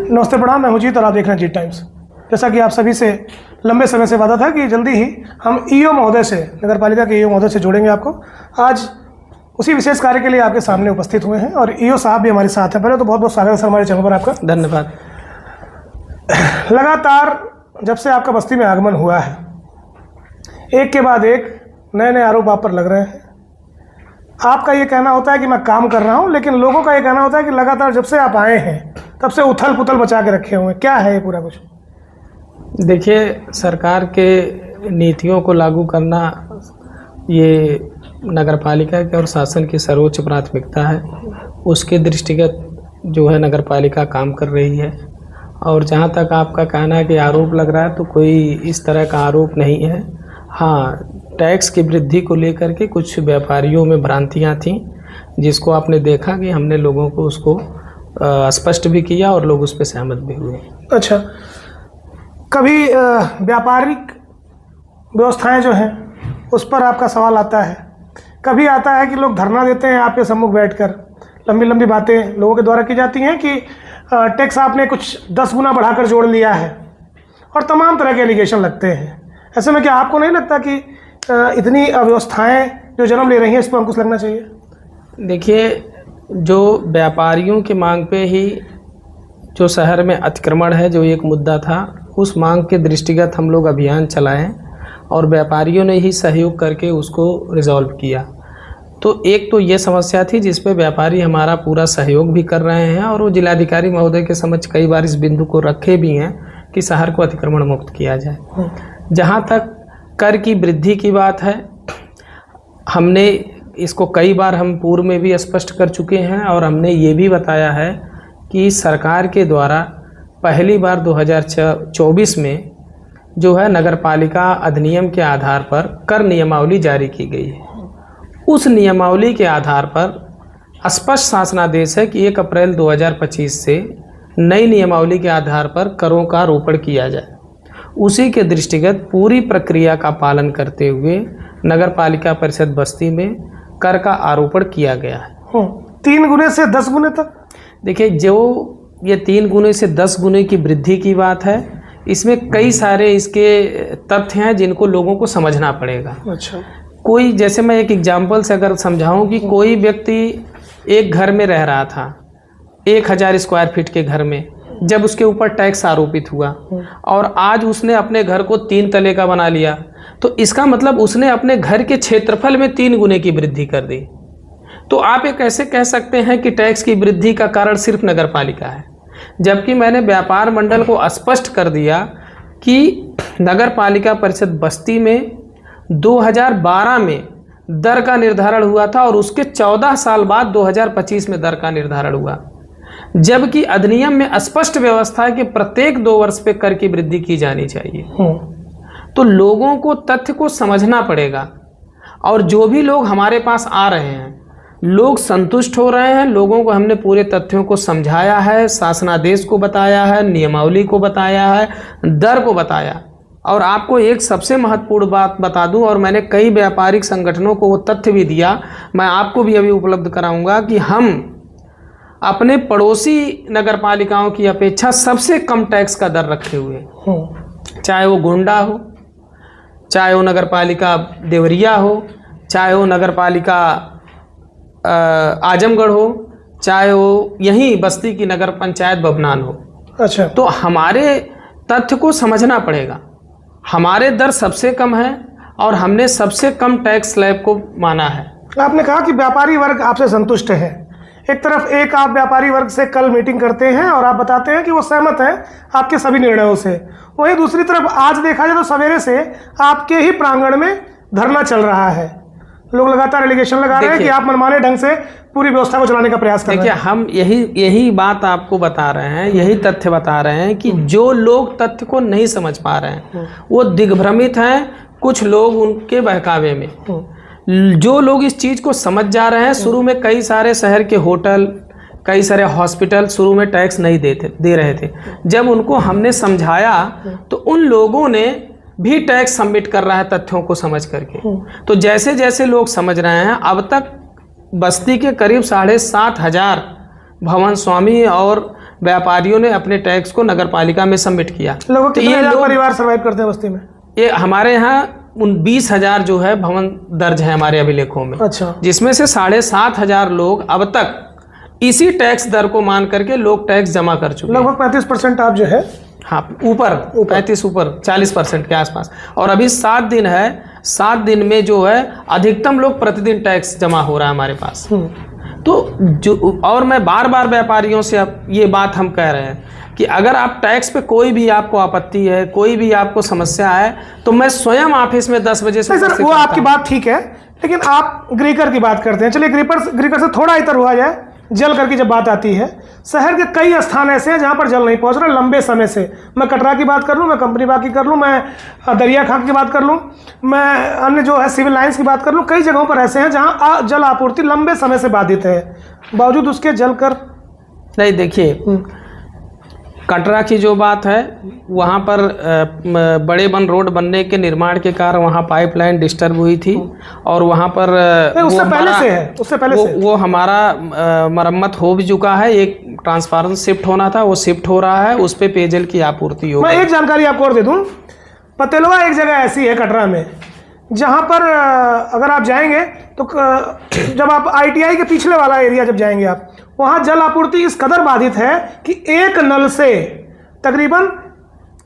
नमस्ते प्रणाम, मैं हूं जीत और आप देख रहे हैं जीत टाइम्स। जैसा कि आप सभी से लंबे समय से वादा था कि जल्दी ही हम ईओ महोदय से, नगर पालिका के ईओ महोदय से जोड़ेंगे आपको। आज उसी विशेष कार्य के लिए आपके सामने उपस्थित हुए हैं और ईओ साहब भी हमारे साथ हैं। पहले तो बहुत बहुत स्वागत है सर हमारे चैनल पर आपका। धन्यवाद। लगातार जब से आपका बस्ती में आगमन हुआ है, एक के बाद एक नए नए आरोप आप पर लग रहे हैं। आपका ये कहना होता है कि मैं काम कर रहा हूँ, लेकिन लोगों का ये कहना होता है कि लगातार जब से आप आए हैं तब से उथल पुथल मचा के रखे हुए हैं। क्या है ये पूरा कुछ? देखिए, सरकार के नीतियों को लागू करना ये नगर पालिका के और शासन की सर्वोच्च प्राथमिकता है। उसके दृष्टिगत जो है नगर पालिका काम कर रही है। और जहाँ तक आपका कहना है कि आरोप लग रहा है, तो कोई इस तरह का आरोप नहीं है। हाँ, टैक्स की वृद्धि को लेकर के कुछ व्यापारियों में भ्रांतियाँ थीं, जिसको आपने देखा कि हमने लोगों को उसको स्पष्ट भी किया और लोग उस पर सहमत भी हुए। अच्छा, कभी व्यापारिक व्यवस्थाएं जो हैं उस पर आपका सवाल आता है, कभी आता है कि लोग धरना देते हैं आपके सम्मुख बैठकर, लंबी लंबी बातें लोगों के द्वारा की जाती हैं कि टैक्स आपने कुछ 10 गुना बढ़ाकर जोड़ लिया है और तमाम तरह के एलिगेशन लगते हैं। ऐसे में क्या आपको नहीं लगता कि इतनी अव्यवस्थाएं जो जन्म ले रही हैं इस पर अंकुश लगना चाहिए? देखिए, जो व्यापारियों की मांग पे ही जो शहर में अतिक्रमण है, जो एक मुद्दा था, उस मांग के दृष्टिगत हम लोग अभियान चलाएं और व्यापारियों ने ही सहयोग करके उसको रिजॉल्व किया। तो एक तो ये समस्या थी जिस पे व्यापारी हमारा पूरा सहयोग भी कर रहे हैं और वो जिलाधिकारी महोदय के समक्ष कई बार इस बिंदु को रखे भी हैं कि शहर को अतिक्रमण मुक्त किया जाए। जहाँ तक कर की वृद्धि की बात है, हमने इसको कई बार हम पूर्व में भी स्पष्ट कर चुके हैं और हमने ये भी बताया है कि सरकार के द्वारा पहली बार 2024 में जो है नगर पालिका अधिनियम के आधार पर कर नियमावली जारी की गई है। उस नियमावली के आधार पर स्पष्ट शासनादेश है कि 1 अप्रैल 2025 से नई नियमावली के आधार पर करों का आरोपण किया जाए। उसी के दृष्टिगत पूरी प्रक्रिया का पालन करते हुए नगर पालिका परिषद बस्ती में कर का आरोपण किया गया है। 3 गुने से 10 गुने तक। देखिए, जो ये 3 गुने से 10 गुने की वृद्धि की बात है, इसमें कई सारे इसके तथ्य हैं जिनको लोगों को समझना पड़ेगा। अच्छा, कोई, जैसे मैं एक एग्जाम्पल से अगर समझाऊं कि कोई व्यक्ति एक घर में रह रहा था 1000 स्क्वायर फीट के घर में, जब उसके ऊपर टैक्स आरोपित हुआ और आज उसने अपने घर को 3 तले का बना लिया, तो इसका मतलब उसने अपने घर के क्षेत्रफल में 3 गुने की वृद्धि कर दी। तो आप ये कैसे कह सकते हैं कि टैक्स की वृद्धि का कारण सिर्फ नगर पालिका है, जबकि मैंने व्यापार मंडल को स्पष्ट कर दिया कि नगर पालिका परिषद बस्ती में 2012 में दर का निर्धारण हुआ था और उसके 14 साल बाद 2025 में दर का निर्धारण हुआ, जबकि अधिनियम में स्पष्ट व्यवस्था है कि प्रत्येक 2 वर्ष पे कर की वृद्धि की जानी चाहिए। तो लोगों को तथ्य को समझना पड़ेगा और जो भी लोग हमारे पास आ रहे हैं, लोग संतुष्ट हो रहे हैं। लोगों को हमने पूरे तथ्यों को समझाया है, शासनादेश को बताया है, नियमावली को बताया है, दर को बताया। और आपको एक सबसे महत्वपूर्ण बात बता दूं, और मैंने कई व्यापारिक संगठनों को वो तथ्य भी दिया, मैं आपको भी अभी उपलब्ध कराऊंगा कि हम अपने पड़ोसी नगर पालिकाओं की अपेक्षा सबसे कम टैक्स का दर रखे हुए, चाहे वो गोंडा हो, चाहे वो नगर पालिका देवरिया हो, चाहे वो नगर पालिका आजमगढ़ हो, चाहे वो यहीं बस्ती की नगर पंचायत बभनान हो। अच्छा, तो हमारे तथ्य को समझना पड़ेगा। हमारे दर सबसे कम है और हमने सबसे कम टैक्स स्लैब को माना है। आपने कहा कि व्यापारी वर्ग आपसे संतुष्ट है। एक तरफ एक आप व्यापारी वर्ग से कल मीटिंग करते हैं और आप बताते हैं कि वो सहमत है आपके सभी निर्णयों से, वहीं दूसरी तरफ आज देखा जाए तो सवेरे से आपके ही प्रांगण में धरना चल रहा है। लोग लगातार एलिगेशन लगा रहे हैं कि आप मनमाने ढंग से पूरी व्यवस्था को चलाने का प्रयास कर रहे हैं। देखिए, हम यही बात आपको बता रहे हैं, यही तथ्य बता रहे हैं कि जो लोग तथ्य को नहीं समझ पा रहे हैं वो दिग्भ्रमित हैं, कुछ लोग उनके बहकावे में। जो लोग इस चीज़ को समझ जा रहे हैं, शुरू में कई सारे शहर के होटल, कई सारे हॉस्पिटल शुरू में टैक्स नहीं दे रहे थे। जब उनको हमने समझाया तो उन लोगों ने भी टैक्स सबमिट कर रहा है तथ्यों को समझ करके। तो जैसे जैसे लोग समझ रहे हैं, अब तक बस्ती के करीब 7,500 भवन स्वामी और व्यापारियों ने अपने टैक्स को नगर पालिका में सबमिट किया। लगभग तो कितने ये हजार लोग, परिवार सर्वाइव करते हैं बस्ती में? ये हमारे यहाँ 20,000 जो है भवन दर्ज है हमारे अभिलेखों में। अच्छा। जिसमें से 7,500 लोग अब तक इसी टैक्स दर को मान करके लोग टैक्स जमा कर चुके हैं। लगभग 35% आप जो है, हाँ, ऊपर 35 ऊपर 40% के आसपास। और अभी 7 दिन है, 7 दिन में जो है अधिकतम लोग प्रतिदिन टैक्स जमा हो रहा है हमारे पास। तो जो, और मैं बार बार व्यापारियों से अब ये बात हम कह रहे हैं कि अगर आप टैक्स पे कोई भी आपको आपत्ति है, कोई भी आपको समस्या है, तो मैं स्वयं ऑफिस में 10 बजे से। सर वो आपकी बात ठीक है, लेकिन आप ग्रीकर की बात करते हैं। चलिए ग्रीकर से थोड़ा इतर हुआ जाए। जल कर की जब बात आती है, शहर के कई स्थान ऐसे हैं जहां पर जल नहीं पहुंच रहा लंबे समय से। मैं कटरा की बात कर लूं, मैं कंपनी बाग की कर लूं, मैं दरिया खां की बात कर लूं, मैं अन्य जो है सिविल लाइंस की बात कर लूं, कई जगहों पर ऐसे हैं जहां जल आपूर्ति लंबे समय से बाधित है, बावजूद उसके जल कर नहीं। देखिए, कटरा की जो बात है, वहाँ पर बड़े बन रोड बनने के निर्माण के कारण वहाँ पाइपलाइन डिस्टर्ब हुई थी और वहाँ पर वो हमारा मरम्मत हो भी चुका है। एक ट्रांसफार्मर शिफ्ट होना था, वो शिफ्ट हो रहा है, उस पे पेयजल की आपूर्ति हो। मैं एक जानकारी आपको और दे दूं, पतेलवा एक जगह ऐसी है कटरा में जहाँ पर अगर आप जाएंगे तो जब आप ITI के पिछले वाला एरिया जब जाएंगे आप, वहाँ जल आपूर्ति इस कदर बाधित है कि एक नल से तकरीबन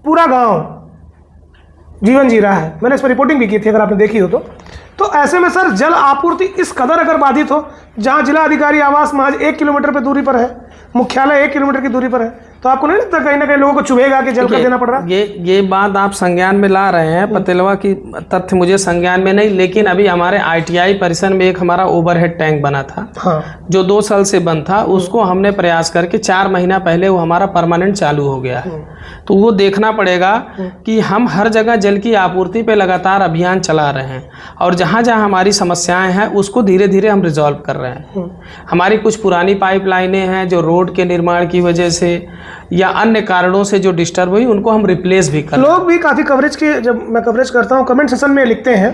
पूरा गांव जीवन जी रहा है। मैंने इस पर रिपोर्टिंग भी की थी, अगर आपने देखी हो तो ऐसे में सर जल आपूर्ति इस कदर अगर बाधित हो, जहाँ जिला अधिकारी आवास महज 1 किलोमीटर पे दूरी पर है, मुख्यालय 1 किलोमीटर की दूरी पर है, तो आपको नहीं लगता कहीं ना कहीं लोगों को चुभेगा कि जल कर देना पड़ रहा है? ये बात आप संज्ञान में ला रहे हैं। पतेलवा की तथ्य मुझे संज्ञान में नहीं, लेकिन अभी हमारे ITI परिसर में एक हमारा ओवरहेड टैंक बना था। हाँ। जो 2 साल से बंद था, उसको हमने प्रयास करके 4 महीना पहले वो हमारा परमानेंट चालू हो गया है। तो वो देखना पड़ेगा कि हम हर जगह जल की आपूर्ति पे लगातार अभियान चला रहे हैं और जहाँ जहाँ हमारी समस्याएं हैं उसको धीरे धीरे हम रिजॉल्व कर रहे हैं। हमारी कुछ पुरानी पाइपलाइनें हैं जो रोड के निर्माण की वजह से या अन्य कारणों से जो डिस्टर्ब हुई, उनको हम रिप्लेस भी कर रहे हैं। लोग भी काफ़ी कवरेज की, जब मैं कवरेज करता हूँ, कमेंट सेशन में लिखते हैं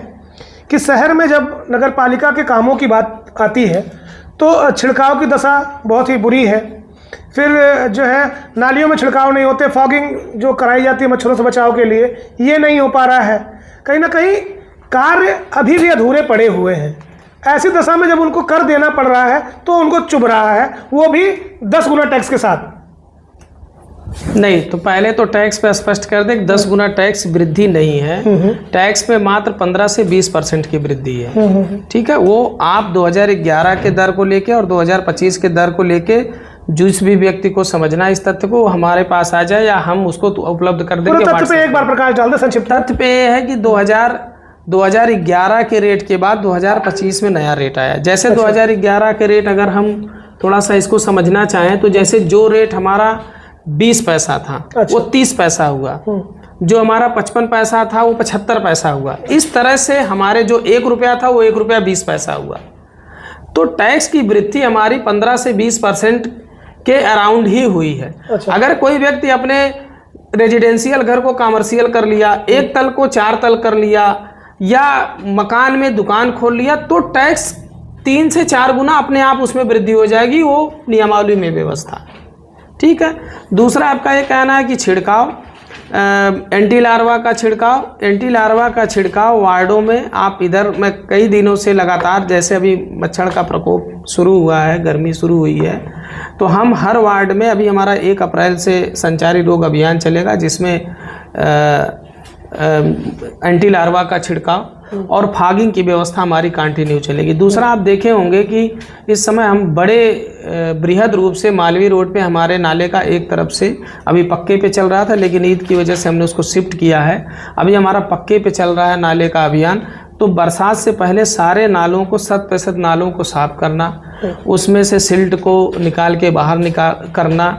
कि शहर में जब नगर पालिका के कामों की बात आती है तो छिड़काव की दशा बहुत ही बुरी है। फिर जो है नालियों में छिड़काव नहीं होते, फॉगिंग जो कराई जाती है मच्छरों से बचाव के लिए, ये नहीं हो पा रहा है। कहीं ना कहीं कार्य अभी भी अधूरे पड़े हुए हैं। ऐसी दशा में जब उनको कर देना पड़ रहा है तो उनको चुभ रहा है, वो भी 10 गुना टैक्स के साथ। नहीं, तो पहले तो टैक्स पे स्पष्ट कर दें, 10 गुना टैक्स वृद्धि नहीं है। टैक्स पे मात्र 15 से 20% की वृद्धि है। ठीक है, वो आप 2011 के दर को लेके और 2025 के दर को लेके जिस भी व्यक्ति को समझना इस तथ्य को हमारे पास आ जाए या हम उसको उपलब्ध कर देंगे। तथ्य पे एक बार प्रकाश डाल दे संक्षिप्त। तथ्य पे ये है कि 2011 के रेट के बाद 2025 में नया रेट आया। जैसे 2011 के रेट अगर हम थोड़ा सा इसको समझना चाहें तो जैसे जो रेट हमारा 20 पैसा था वो 30 पैसा हुआ, जो हमारा 55 पैसा था वो 75 पैसा हुआ। इस तरह से हमारे जो 1 रुपया था वो 1 रुपया 20 पैसा हुआ। तो टैक्स की वृद्धि हमारी 15 से 20% के अराउंड ही हुई है। अगर कोई व्यक्ति अपने रेजिडेंशियल घर को कमर्शियल कर लिया, 1 तल को 4 तल कर लिया या मकान में दुकान खोल लिया, तो टैक्स 3 से 4 गुना अपने आप उसमें वृद्धि हो जाएगी, वो नियमावली में व्यवस्था। ठीक है। दूसरा आपका ये कहना है कि छिड़काव, एंटी लार्वा का छिड़काव वार्डों में आप इधर, मैं कई दिनों से लगातार, जैसे अभी मच्छर का प्रकोप शुरू हुआ है, गर्मी शुरू हुई है, तो हम हर वार्ड में अभी हमारा 1 अप्रैल से संचारी रोग अभियान चलेगा जिसमें एंटी लार्वा का छिड़काव और फॉगिंग की व्यवस्था हमारी कंटिन्यू चलेगी। दूसरा आप देखे होंगे कि इस समय हम बड़े बृहद रूप से मालवी रोड पे हमारे नाले का एक तरफ से अभी पक्के पे चल रहा था, लेकिन ईद की वजह से हमने उसको शिफ्ट किया है। अभी हमारा पक्के पे चल रहा है नाले का अभियान। तो बरसात से पहले सारे नालों को 100% नालों को साफ करना, उसमें से सिल्ट को निकाल के बाहर करना,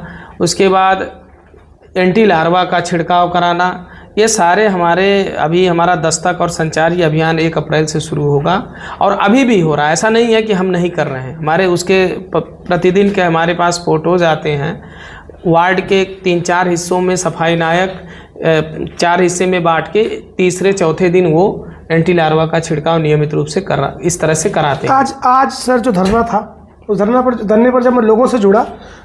उसके बाद एंटी लार्वा का छिड़काव कराना, ये सारे हमारे अभी हमारा दस्तक और संचारी अभियान 1 अप्रैल से शुरू होगा और अभी भी हो रहा है। ऐसा नहीं है कि हम नहीं कर रहे हैं। हमारे उसके प्रतिदिन के हमारे पास फोटोज आते हैं। वार्ड के 3-4 हिस्सों में सफाई नायक 4 हिस्से में बांट के तीसरे चौथे दिन वो एंटी लार्वा का छिड़काव नियमित रूप से इस तरह से कराते हैं। आज सर जो धरना था उस धरने पर जब मैं लोगों से जुड़ा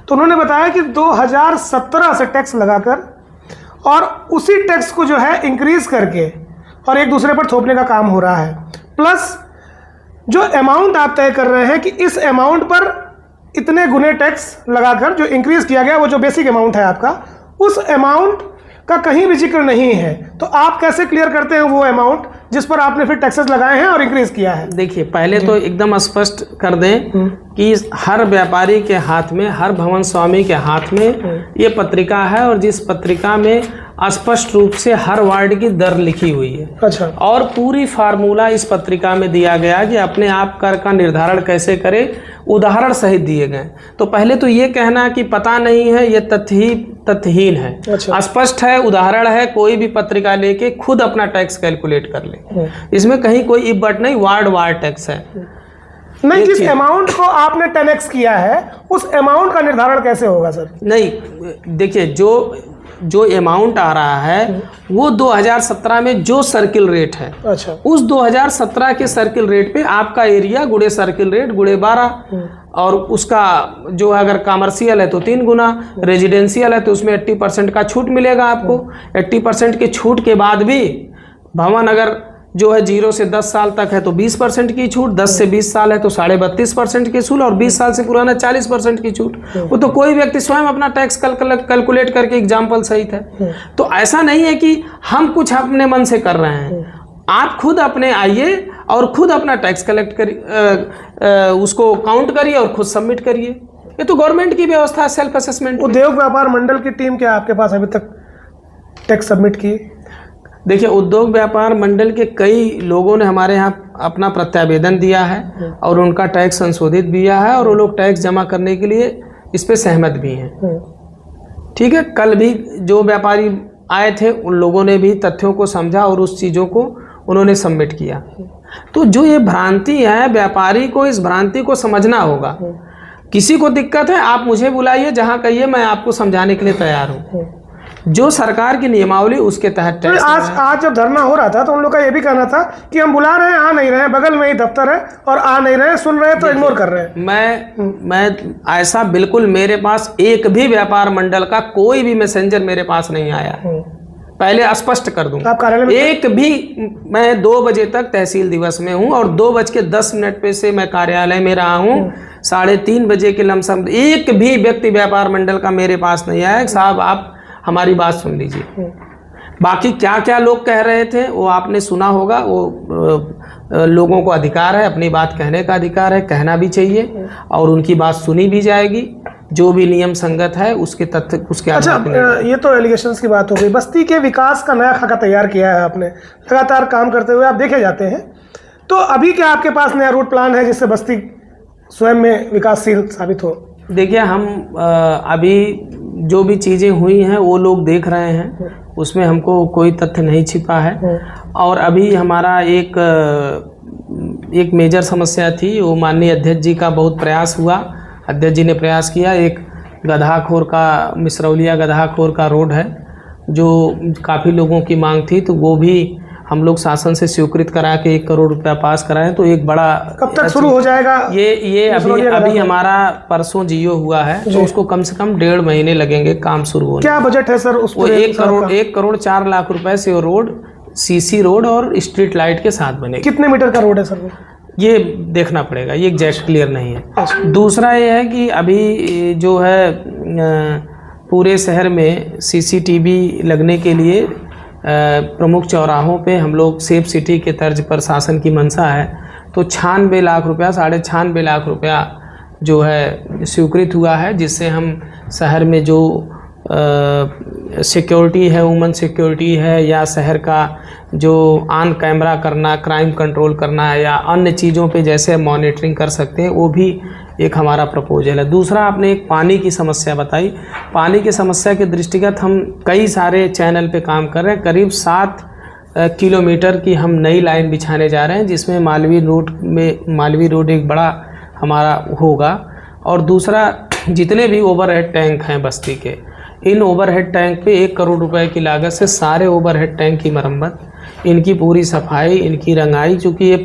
तो उन्होंने बताया कि 2017 से टैक्स लगाकर और उसी टैक्स को जो है इंक्रीज करके और एक दूसरे पर थोपने का काम हो रहा है। प्लस जो अमाउंट आप तय कर रहे हैं कि इस अमाउंट पर इतने गुने टैक्स लगाकर जो इंक्रीज किया गया, वो जो बेसिक अमाउंट है आपका, उस अमाउंट का कहीं भी जिक्र नहीं है। तो आप कैसे क्लियर करते हैं वो अमाउंट जिस पर आपने फिर टैक्सेस लगाए हैं और इंक्रीज किया है? देखिए, पहले तो एकदम स्पष्ट कर दें कि हर व्यापारी के हाथ में, हर भवन स्वामी के हाथ में ये पत्रिका है और जिस पत्रिका में स्पष्ट रूप से हर वार्ड की दर लिखी हुई है। अच्छा। और पूरी फार्मूला इस पत्रिका में दिया गया कि अपने आप कर का निर्धारण कैसे करें, उदाहरण सहित दिए गए। तो पहले तो ये कहना कि पता नहीं है, ये तथ्यहीन है। अच्छा। स्पष्ट है, उदाहरण है, कोई भी पत्रिका लेके खुद अपना टैक्स कैलकुलेट कर ले, इसमें कहीं कोई इफ बट नहीं, वार्ड टैक्स है। नहीं, जिस अमाउंट को आपने 10x किया है उस अमाउंट का निर्धारण कैसे होगा सर? नहीं, देखिए, जो अमाउंट आ रहा है वो 2017 में जो सर्किल रेट है, अच्छा, उस 2017 के सर्किल रेट पे आपका एरिया गुड़े सर्किल रेट गुड़े 12 और उसका जो अगर कमर्शियल है तो 3 गुना, रेजिडेंशियल है तो उसमें 80% का छूट मिलेगा आपको। 80% की छूट के बाद भी भवन अगर जो है 0 से 10 साल तक है तो 20% की छूट, 10 से 20 साल है तो 32.5% की छूट और 20 साल से पुराना 40% की छूट। वो तो कोई व्यक्ति स्वयं अपना टैक्स कैलकुलेट करके एग्जाम्पल सहित है। तो ऐसा नहीं है कि हम कुछ अपने मन से कर रहे हैं, आप खुद अपने आइए और खुद अपना टैक्स कलेक्ट करिए, उसको काउंट करिए और खुद सबमिट करिए। ये तो गवर्नमेंट की व्यवस्था है, सेल्फ असेसमेंट। उद्योग व्यापार मंडल की टीम क्या आपके पास अभी तक टैक्स सबमिट की? देखिए, उद्योग व्यापार मंडल के कई लोगों ने हमारे यहाँ अपना प्रत्यावेदन दिया है और उनका टैक्स संशोधित भी किया है और वो लोग टैक्स जमा करने के लिए इस पे सहमत भी हैं। ठीक है, कल भी जो व्यापारी आए थे उन लोगों ने भी तथ्यों को समझा और उस चीज़ों को उन्होंने सबमिट किया। तो जो ये भ्रांति है, व्यापारी को इस भ्रांति को समझना होगा। किसी को दिक्कत है, आप मुझे बुलाइए, जहाँ कहिए मैं आपको समझाने के लिए तैयार हूँ। जो सरकार की नियमावली उसके तहत तो आज जब धरना हो रहा था तो उन लोग का ये भी कहना था कि हम बुला रहे हैं, आ नहीं रहे हैं, बगल में ही दफ्तर है और आ नहीं रहे हैं, सुन रहे हैं तो इग्नोर कर रहे हैं। मैं ऐसा बिल्कुल, मेरे पास एक भी व्यापार मंडल का कोई भी मैसेंजर मेरे पास नहीं आया। पहले स्पष्ट कर दूं, आप कार्यालय में एक भी, मैं 2 बजे तक तहसील दिवस में हूं और 2:10 पे से मैं कार्यालय में रहा हूं। 3:30 बजे के लमसम एक भी व्यक्ति व्यापार मंडल का मेरे पास नहीं आया। साहब, आप हमारी बात सुन लीजिए। बाकी क्या क्या लोग कह रहे थे वो आपने सुना होगा। वो लोगों को अधिकार है, अपनी बात कहने का अधिकार है, कहना भी चाहिए और उनकी बात सुनी भी जाएगी। जो भी नियम संगत है उसके तथ्य उसके अच्छा, ये तो एलिगेशंस की बात हो गई। बस्ती के विकास का नया खाका तैयार किया है आपने, लगातार काम करते हुए आप देखे जाते हैं। तो अभी क्या आपके पास नया रूट प्लान है जिससे बस्ती स्वयं में विकासशील साबित हो? देखिए, हम अभी जो भी चीज़ें हुई हैं वो लोग देख रहे हैं, उसमें हमको कोई तथ्य नहीं छिपा है। और अभी हमारा एक मेजर समस्या थी, वो माननीय अध्यक्ष जी का बहुत प्रयास हुआ। अध्यक्ष जी ने प्रयास किया, एक गधाखोर का, मिसरौलिया गधाखोर का रोड है जो काफ़ी लोगों की मांग थी, तो वो भी हम लोग शासन से स्वीकृत करा के 1 करोड़ रुपया पास कराएं। तो एक बड़ा, कब तक शुरू हो जाएगा? ये अभी हमारा परसों जियो हुआ है तो उसको कम से कम 1.5 महीने लगेंगे काम शुरू होने। क्या बजट है सर उस? वो 1 करोड़ 4 लाख रुपए से वो रोड सीसी रोड और स्ट्रीट लाइट के साथ बनेगी। कितने मीटर का रोड है सर? ये देखना पड़ेगा, ये एग्जैक्ट क्लियर नहीं है। दूसरा ये है कि अभी जो है पूरे शहर में सीसीटीवी लगने के लिए प्रमुख चौराहों पे हम लोग सेफ सिटी के तर्ज पर शासन की मंशा है, तो 96 लाख रुपया, 96.5 लाख रुपया जो है स्वीकृत हुआ है, जिससे हम शहर में जो सिक्योरिटी है, वुमन सिक्योरिटी है, या शहर का जो ऑन कैमरा करना, क्राइम कंट्रोल करना है, या अन्य चीज़ों पे जैसे मॉनिटरिंग कर सकते हैं, वो भी एक हमारा प्रपोजल है। दूसरा, आपने एक पानी की समस्या बताई। पानी की समस्या के दृष्टिगत हम कई सारे चैनल पे काम कर रहे हैं। करीब 7 किलोमीटर की हम नई लाइन बिछाने जा रहे हैं, जिसमें मालवी रोड एक बड़ा हमारा होगा। और दूसरा, जितने भी ओवरहेड टैंक हैं बस्ती के, इन ओवरहेड टैंक पे 1 करोड़ रुपए की लागत से सारे ओवरहेड टैंक की मरम्मत, इनकी पूरी सफाई, इनकी रंगाई, चूँकि ये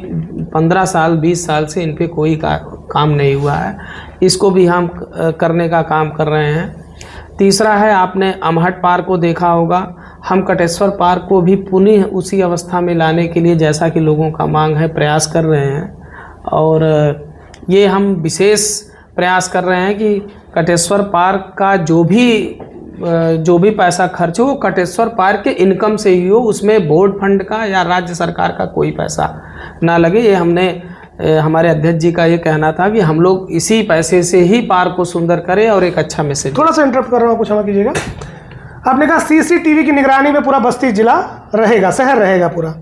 15 साल 20 साल से इन पे कोई काम नहीं हुआ है, इसको भी हम करने का काम कर रहे हैं। तीसरा है, आपने अमहट पार्क को देखा होगा, हम कटेश्वर पार्क को भी पुनः उसी अवस्था में लाने के लिए, जैसा कि लोगों का मांग है, प्रयास कर रहे हैं। और ये हम विशेष प्रयास कर रहे हैं कि कटेश्वर पार्क का जो भी पैसा खर्च हो वो कटेश्वर पार्क के इनकम से ही हो, उसमें बोर्ड फंड का या राज्य सरकार का कोई पैसा ना लगे। ये हमने हमारे अध्यक्ष जी का ये कहना था कि हम लोग इसी पैसे से ही पार्क को सुंदर करें और एक अच्छा मैसेज। थोड़ा सा इंटरप्ट कर रहा हूँ, कुछ क्षमा कीजिएगा। आपने कहा सीसीटीवी की निगरानी में पूरा बस्ती जिला रहेगा, शहर रहेगा पूरा,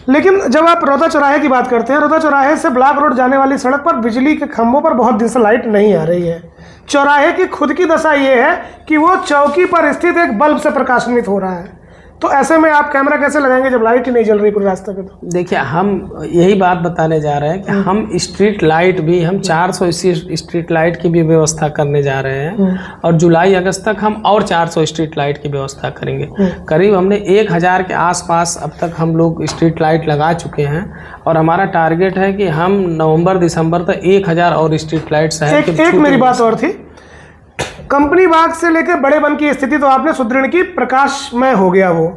लेकिन जब आप रौता चौराहे की बात करते हैं, रौता चौराहे से ब्लॉक रोड जाने वाली सड़क पर बिजली के खंभों पर बहुत दिन से लाइट नहीं आ रही है। चौराहे की खुद की दशा ये है कि वो चौकी पर स्थित एक बल्ब से प्रकाशित हो रहा है, तो ऐसे में आप कैमरा कैसे लगाएंगे जब लाइट ही नहीं जल रही पूरे रास्ते पे? तो देखिए, हम यही बात बताने जा रहे हैं कि हम स्ट्रीट लाइट भी, हम 400 स्ट्रीट लाइट की भी व्यवस्था करने जा रहे हैं और जुलाई अगस्त तक हम और 400 स्ट्रीट लाइट की व्यवस्था करेंगे। करीब हमने 1000 के आसपास अब तक हम लोग स्ट्रीट लाइट लगा चुके हैं और हमारा टारगेट है कि हम नवंबर दिसंबर तक 1000 और स्ट्रीट लाइट शहर के। एक मेरी बात और थी, कंपनी बाग से लेकर बड़े बन की स्थिति तो आपने सुदृढ़ की, प्रकाशमय हो गया वो।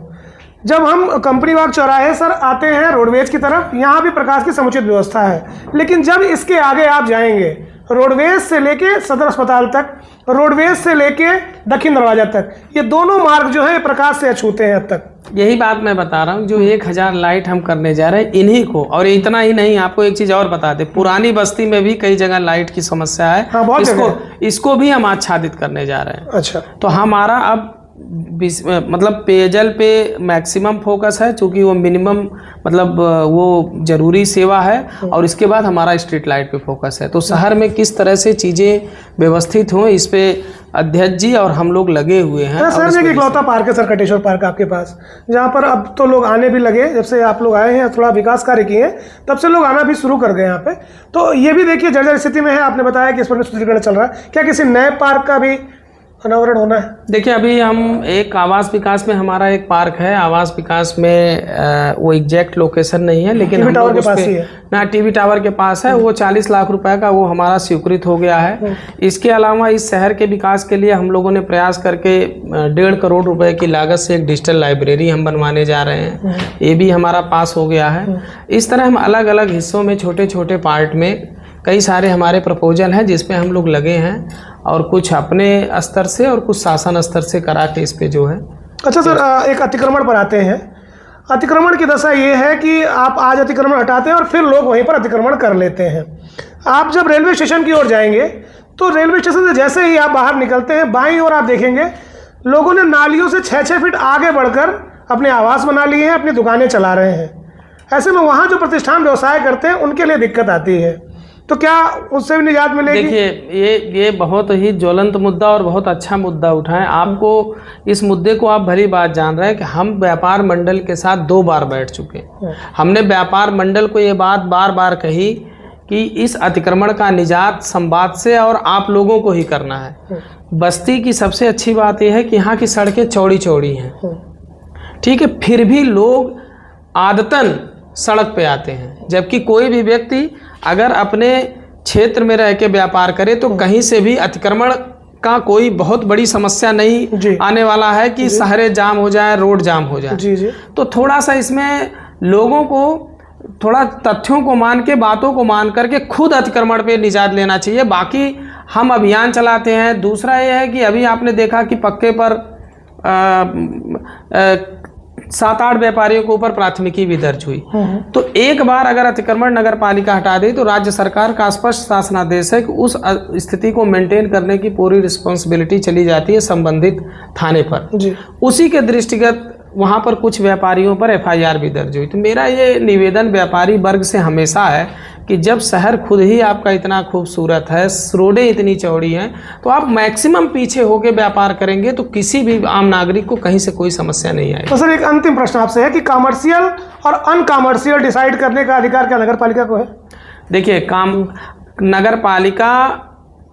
जब हम कंपनी बाग चौराहे सर आते हैं रोडवेज की तरफ, यहाँ भी प्रकाश की समुचित व्यवस्था है, लेकिन जब इसके आगे आप जाएंगे रोडवेज से लेके सदर अस्पताल तक, रोडवेज से लेके दक्षिण दरवाजा तक, ये दोनों मार्ग जो है प्रकाश से अछूते हैं अब तक। यही बात मैं बता रहा हूँ, जो 1000 लाइट हम करने जा रहे हैं इन्हीं को। और इतना ही नहीं, आपको एक चीज़ और बता दें, पुरानी बस्ती में भी कई जगह लाइट की समस्या है। हाँ, इसको भी हम आच्छादित करने जा रहे हैं। अच्छा, तो हमारा अब मतलब पेयजल पे मैक्सिमम फोकस है, क्योंकि वो मिनिमम मतलब वो जरूरी सेवा है, और इसके बाद हमारा स्ट्रीट लाइट पे फोकस है। तो शहर में किस तरह से चीज़ें व्यवस्थित हों, इस पे अध्यक्ष जी और हम लोग लगे हुए हैं। सर एक इकलौता पार्क है सर, कटेश्वर पार्क आपके पास, जहाँ पर अब तो लोग आने भी लगे, जब से आप लोग आए हैं थोड़ा विकास कार्य किए हैं तब से लोग आना भी शुरू कर गए यहाँ पे। तो ये भी देखिए जर्जर स्थिति में है, आपने बताया कि इस पर सुदृढ़ीकरण चल रहा है, क्या किसी नए पार्क का भी अनावरण होना है? देखिए, अभी हम एक आवास विकास में, हमारा एक पार्क है आवास विकास में, वो एग्जैक्ट लोकेशन नहीं है, लेकिन टीवी टावर के पास ही है ना, टीवी टावर के पास है। वो 40 लाख रुपए का वो हमारा स्वीकृत हो गया है। इसके अलावा इस शहर के विकास के लिए हम लोगों ने प्रयास करके 1.5 करोड़ रुपए की लागत से एक डिजिटल लाइब्रेरी हम बनवाने जा रहे हैं, ये भी हमारा पास हो गया है। इस तरह हम अलग अलग हिस्सों में, छोटे छोटे पार्ट में कई सारे हमारे प्रपोजल हैं जिसपे हम लोग लगे हैं, और कुछ अपने स्तर से और कुछ शासन स्तर से करा के इस पे जो है। अच्छा सर, एक अतिक्रमण पर आते हैं। अतिक्रमण की दशा ये है कि आप आज अतिक्रमण हटाते हैं और फिर लोग वहीं पर अतिक्रमण कर लेते हैं। आप जब रेलवे स्टेशन की ओर जाएंगे तो रेलवे स्टेशन से जैसे ही आप बाहर निकलते हैं, बाईं ओर आप देखेंगे लोगों ने नालियों से 6-6 फीट आगे बढ़कर अपने आवास बना लिए हैं, अपनी दुकानें चला रहे हैं। ऐसे में वहाँ जो प्रतिष्ठान व्यवसाय करते हैं उनके लिए दिक्कत आती है, तो क्या उससे भी निजात मिलेगी? देखिए, ये बहुत ही ज्वलंत मुद्दा और बहुत अच्छा मुद्दा उठाएं। आपको इस मुद्दे को आप भली बात जान रहे हैं कि हम व्यापार मंडल के साथ 2 बार बैठ चुके हैं। हमने व्यापार मंडल को ये बात बार बार कही कि इस अतिक्रमण का निजात संवाद से और आप लोगों को ही करना है। बस्ती की सबसे अच्छी बात यह है कि यहाँ की सड़कें चौड़ी चौड़ी हैं, ठीक है, फिर भी लोग आदतन सड़क पे आते हैं, जबकि कोई भी व्यक्ति अगर अपने क्षेत्र में रह के व्यापार करे तो कहीं से भी अतिक्रमण का कोई बहुत बड़ी समस्या नहीं आने वाला है कि शहरें जाम हो जाए, रोड जाम हो जाए। जी। तो थोड़ा सा इसमें लोगों को थोड़ा तथ्यों को मान के, बातों को मान करके खुद अतिक्रमण पे निजात लेना चाहिए। बाकी हम अभियान चलाते हैं। दूसरा ये है कि अभी आपने देखा कि पक्के पर 7-8 व्यापारियों के ऊपर प्राथमिकी भी दर्ज हुई। तो एक बार अगर अतिक्रमण नगर पालिका हटा दे तो राज्य सरकार का स्पष्ट शासनादेश है कि उस स्थिति को मेंटेन करने की पूरी रिस्पॉन्सिबिलिटी चली जाती है संबंधित थाने पर। उसी के दृष्टिगत वहाँ पर कुछ व्यापारियों पर FIR भी दर्ज हुई। तो मेरा ये निवेदन व्यापारी वर्ग से हमेशा है कि जब शहर खुद ही आपका इतना खूबसूरत है, रोडें इतनी चौड़ी हैं, तो आप मैक्सिमम पीछे होकर व्यापार करेंगे तो किसी भी आम नागरिक को कहीं से कोई समस्या नहीं आएगी। तो सर एक अंतिम प्रश्न आपसे है कि कमर्शियल और अनकमर्शियल डिसाइड करने का अधिकार क्या नगर पालिका को है? देखिए, नगर पालिका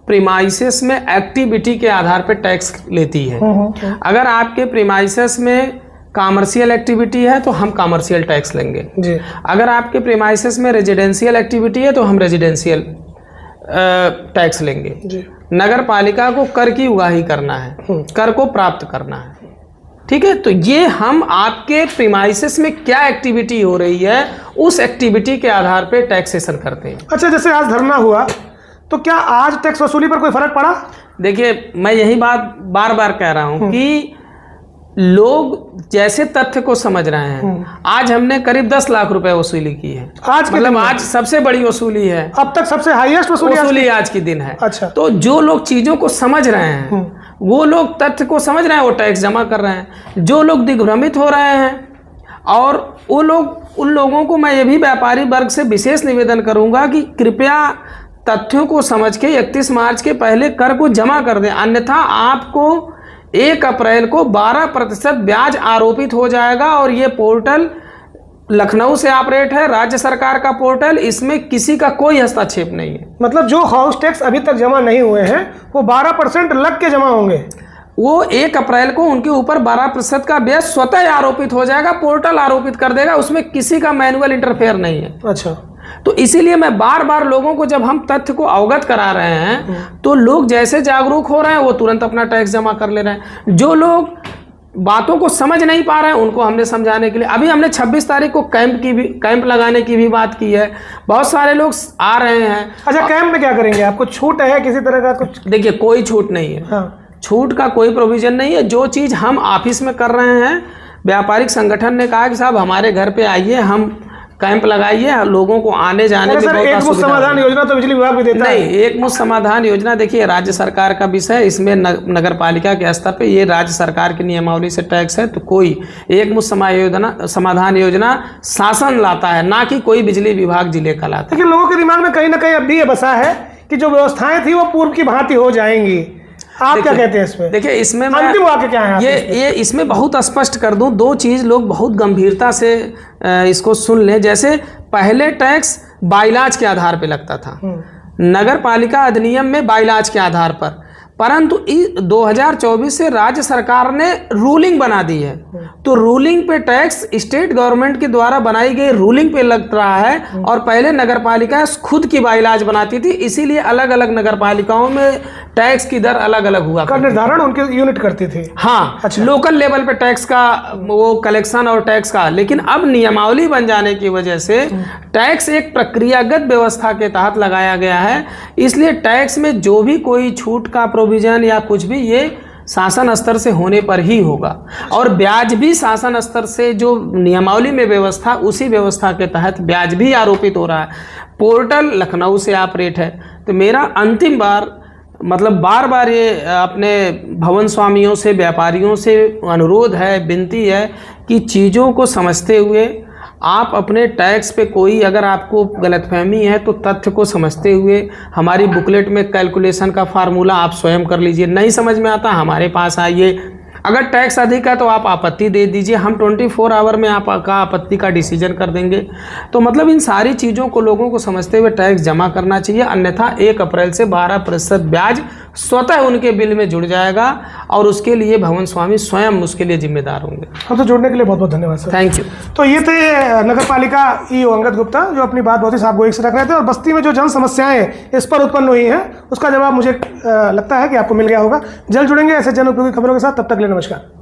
प्रीमाइसेस में एक्टिविटी के आधार पर टैक्स लेती है। अगर आपके प्रीमाइसेस में कॉमर्शियल एक्टिविटी है तो हम कॉमर्शियल टैक्स लेंगे। जी। अगर आपके प्रीमाइसेस में रेजिडेंशियल एक्टिविटी है तो हम रेजिडेंशियल टैक्स लेंगे। जी। नगर पालिका को कर की उगाही करना है, कर को प्राप्त करना है, ठीक है। तो ये हम आपके प्रीमाइसेस में क्या एक्टिविटी हो रही है उस एक्टिविटी के आधार पे टैक्सेशन करते हैं। अच्छा, जैसे आज धरना हुआ तो क्या आज टैक्स वसूली पर कोई फर्क पड़ा? देखिए, मैं यही बात बार बार कह रहा हूं कि लोग जैसे तथ्य को समझ रहे हैं। आज हमने करीब 10 लाख रुपए वसूली की है। आज मतलब आज सबसे बड़ी वसूली है, अब तक सबसे हाईएस्ट वसूली आज की दिन है। अच्छा। तो जो लोग चीजों को समझ रहे हैं, वो लोग तथ्य को समझ रहे हैं, वो टैक्स जमा कर रहे हैं। जो लोग दिग्भ्रमित हो रहे हैं और वो लोग, उन लोगों को मैं ये भी व्यापारी वर्ग से विशेष निवेदन करूंगा कि कृपया तथ्यों को समझ के 31 मार्च के पहले कर को जमा कर दें, अन्यथा आपको 1 अप्रैल को 12% ब्याज आरोपित हो जाएगा। और ये पोर्टल लखनऊ से ऑपरेट है, राज्य सरकार का पोर्टल, इसमें किसी का कोई हस्तक्षेप नहीं है। मतलब जो हाउस टैक्स अभी तक जमा नहीं हुए हैं वो 12% लग के जमा होंगे। वो 1 अप्रैल को उनके ऊपर 12% का ब्याज स्वतः आरोपित हो जाएगा, पोर्टल आरोपित कर देगा, उसमें किसी का मैनुअल इंटरफेयर नहीं है। अच्छा। तो इसीलिए मैं बार बार लोगों को, जब हम तथ्य को अवगत करा रहे हैं तो लोग जैसे जागरूक हो रहे हैं वो तुरंत अपना टैक्स जमा कर ले रहे हैं। जो लोग बातों को समझ नहीं पा रहे हैं उनको हमने समझाने के लिए, अभी हमने 26 तारीख को कैंप लगाने की भी बात की है। बहुत सारे लोग आ रहे हैं। अच्छा, कैंप में क्या करेंगे? आपको छूट है किसी तरह का कुछ? देखिए, कोई छूट नहीं है। हाँ। छूट का कोई प्रोविजन नहीं है। जो चीज़ हम ऑफिस में कर रहे हैं, व्यापारिक संगठन ने कहा कि साहब हमारे घर पे आइए, हम कैंप लगाइए, लोगों को आने जाने में बहुत असुविधा। समाधान योजना तो बिजली विभाग भी देता है। नहीं, एक मुश्त समाधान योजना देखिए राज्य सरकार का विषय, इसमें नगर पालिका के स्तर पे ये राज्य सरकार की नियमावली से टैक्स है। तो कोई एक मुश्त समाधान योजना शासन लाता है, ना कि कोई बिजली विभाग जिले का लाता है। लेकिन लोगों के दिमाग में कहीं ना कहीं अब भी ये बसा है कि जो व्यवस्थाएं थी वो पूर्व की भांति हो जाएंगी। आप क्या कहते हैं इसमें? देखिए, इसमें अंतिम वाक्य क्या है? ये इसमें बहुत स्पष्ट कर दूं, 2 चीज लोग बहुत गंभीरता से इसको सुन लें। जैसे पहले टैक्स बाइलाज के आधार पे लगता था, नगर पालिका अधिनियम में बाइलाज के आधार पर, परंतु 2024 से राज्य सरकार ने रूलिंग बना दी है। तो रूलिंग पे टैक्स स्टेट गवर्नमेंट के द्वारा बनाई गई रूलिंग पे लग रहा है। और पहले नगर पालिका खुद की बाइलाज बनाती थी, इसीलिए अलग अलग नगर पालिकाओं में टैक्स की दर अलग अलग हुआ का निर्धारण उनके यूनिट करती थी। हाँ। अच्छा। लोकल लेवल पे टैक्स का वो कलेक्शन और टैक्स का, लेकिन अब नियमावली बन जाने की वजह से टैक्स एक प्रक्रियागत व्यवस्था के तहत लगाया गया है। इसलिए टैक्स में जो भी कोई छूट का प्रोविजन या कुछ भी, ये शासन स्तर से होने पर ही होगा। और ब्याज भी शासन स्तर से, जो नियमावली में व्यवस्था, उसी व्यवस्था के तहत ब्याज भी आरोपित हो रहा है। पोर्टल लखनऊ से ऑपरेट है। तो मेरा अंतिम बार, मतलब बार बार ये अपने भवन स्वामियों से, व्यापारियों से अनुरोध है, विनती है कि चीज़ों को समझते हुए आप अपने टैक्स पे कोई अगर आपको गलतफहमी है तो तथ्य को समझते हुए हमारी बुकलेट में कैलकुलेशन का फार्मूला आप स्वयं कर लीजिए। नहीं समझ में आता, हमारे पास आइए। अगर टैक्स अधिक है तो आप आपत्ति दे दीजिए, हम 24 आवर में आपका आपत्ति का डिसीजन कर देंगे। तो मतलब इन सारी चीज़ों को लोगों को समझते हुए टैक्स जमा करना चाहिए, अन्यथा 1 अप्रैल से 12% ब्याज स्वतः उनके बिल में जुड़ जाएगा और उसके लिए भवन स्वामी स्वयं उसके लिए जिम्मेदार होंगे। हम तो जुड़ने के लिए बहुत बहुत धन्यवाद सर। Thank you. तो ये थे नगर पालिका ईओ अंगद गुप्ता, जो अपनी बात बहुत ही साफ गोई से रख रहे थे। और बस्ती में जो जन समस्याएं इस पर उत्पन्न हुई हैं उसका जवाब मुझे लगता है कि आपको मिल गया होगा। जल्द जुड़ेंगे ऐसे जन उपयोगी खबरों के साथ, तब तक के लिए नमस्कार।